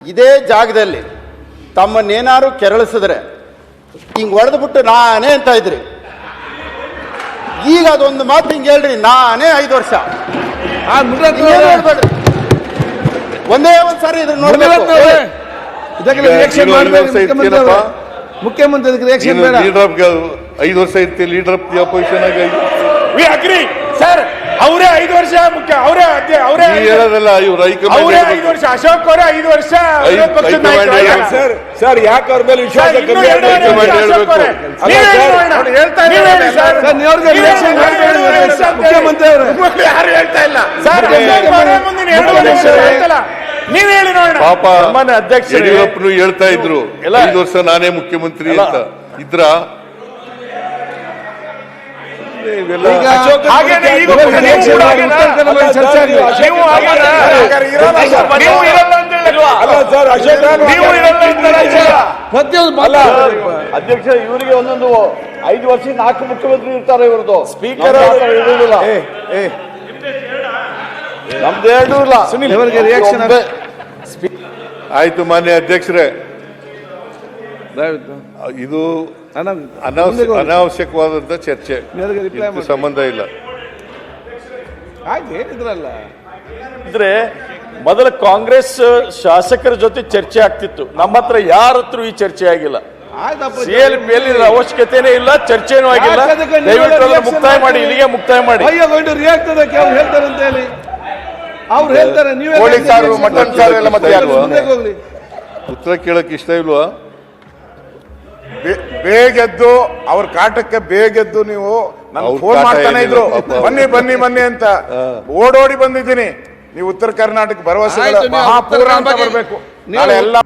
ಇದೇ ಜಾಗದಲ್ಲಿ ತಮ್ಮನ್ನೇನಾರು ಕೆರಳಿಸಿದ್ರೆ ಹಿಂಗ್ ಹೊಡೆದ್ಬಿಟ್ಟು ನಾನೇ ಅಂತ ಇದ್ರಿ. ಈಗ ಅದೊಂದು ಮಾತು ಹಿಂಗೆ ಹೇಳ್ರಿ, ನಾನೇ 5 ವರ್ಷ ನೋಡ್ಬೇಡ್ರಿ, ಒಂದೇ ಒಂದ್ಸಾರಿ ಇದ್ರ ನೋಡ್ಬೇಕು. ಮುಖ್ಯಮಂತ್ರಿ ರಿಯಾಕ್ಷನ್ ಬೇಡ. 5 ವರ್ಷ ಇರ್ತಿ ಲೀಡರ್ ಆಫ್ ದಿ ಅಪೋಸಿಷನ್ ಆಗಿ ವಿ ಅಗ್ರಿ ಸರ್. ಅವರೇ 5 ವರ್ಷ ಮುಖ್ಯ, ಅವರೇ ಹೇಳೋದಲ್ಲ, ಇವ್ರು ಅವರೇ 5 ವರ್ಷ, ಅಶೋಕ್ ಅವರೇ 5 ವರ್ಷ ಪಕ್ಷದ ನಾಯಕರು. ಸರ್ ಯಾಕೆ ಅವ್ರ ಮೇಲೆ ವಿಶ್ವಾಸ ಕಮ್ಮಿ ಮುಖ್ಯಮಂತ್ರಿ ಅವರು ಯಾರು ಹೇಳ್ತಾ ಇಲ್ಲ ಸರ್. ನೀವ್ ಹೇಳಿ ನೋಡೋಣ. ಪಾಪ ಅಧ್ಯಕ್ಷ ಯಡಿಯೂರಪ್ಪನು ಹೇಳ್ತಾ ಇದ್ರು 5 ವರ್ಷ ನಾನೇ ಮುಖ್ಯಮಂತ್ರಿ ಅಂತ ಇದ್ರ. ಅಧ್ಯಕ್ಷ ಇವರಿಗೆ ಒಂದೊಂದು 5 ವರ್ಷ 4 ಮುಖ್ಯಮಂತ್ರಿ ಇರ್ತಾರೆ. ಇವ್ರದ್ದು ಸ್ಪೀಕರ್ ನಮ್ದು 2 ಇಲ್ಲ. ಇವರಿಗೆ ರಿಯಾಕ್ಷನ್ ಆಯ್ತು ಮಾನ್ಯ ಅಧ್ಯಕ್ಷರೇ, ಇದು ಅನಾವಶ್ಯಕವಾದಂತ ಚರ್ಚೆ, ಇದಕ್ಕೆ ಸಂಬಂಧ ಇಲ್ಲ. ಹೇಳಿದ್ರಲ್ಲ ಇದ್ರೆ ಮೊದಲ ಕಾಂಗ್ರೆಸ್ ಶಾಸಕರ ಜೊತೆ ಚರ್ಚೆ ಆಗ್ತಿತ್ತು. ನಮ್ಮ ಹತ್ರ ಯಾರ ಹತ್ರ ಈ ಚರ್ಚೆ ಆಗಿಲ್ಲ. ಸಿಎಲ್ ಮೇಲೆ ಅವಶ್ಯಕತೆನೇ ಇಲ್ಲ, ಚರ್ಚೆನೂ ಆಗಿಲ್ಲ. ದಯವಿಟ್ಟು ಮುಕ್ತಾಯ ಮಾಡಿ, ಇಲ್ಲಿಗೆ ಮುಕ್ತಾಯ ಮಾಡಿ. ರಿಯಾಕ್ಟ್ ಅದಕ್ಕೆ ಅವ್ರು ಹೇಳ್ತಾರೆ ಅಂತ ಹೇಳಿ ಅವ್ರು ಹೇಳ್ತಾರೆ. ನೀವು ಮಟನ್ ಸಾರು ಎಲ್ಲ ಮತ್ತೆ ಉತ್ತರ ಕೇಳಕ್ ಇಷ್ಟ ಇಲ್ವಾ? ಬೇಗೆದ್ದು ಅವ್ರ ಕಾಟಕ್ಕೆ ಬೇಗೆದ್ದು ನೀವು ಫೋನ್ ಮಾಡ್ತಾನೆ ಇದ್ರು, ಬನ್ನಿ ಬನ್ನಿ ಬನ್ನಿ ಅಂತ. ಓಡೋಡಿ ಬಂದಿದ್ದೀನಿ. ನೀವು ಉತ್ತರ ಕರ್ನಾಟಕ ಭರವಸೆ ಮಹಾಪೂರ ಅಂತ ಬರಬೇಕು ನಾಳೆ ಎಲ್ಲ.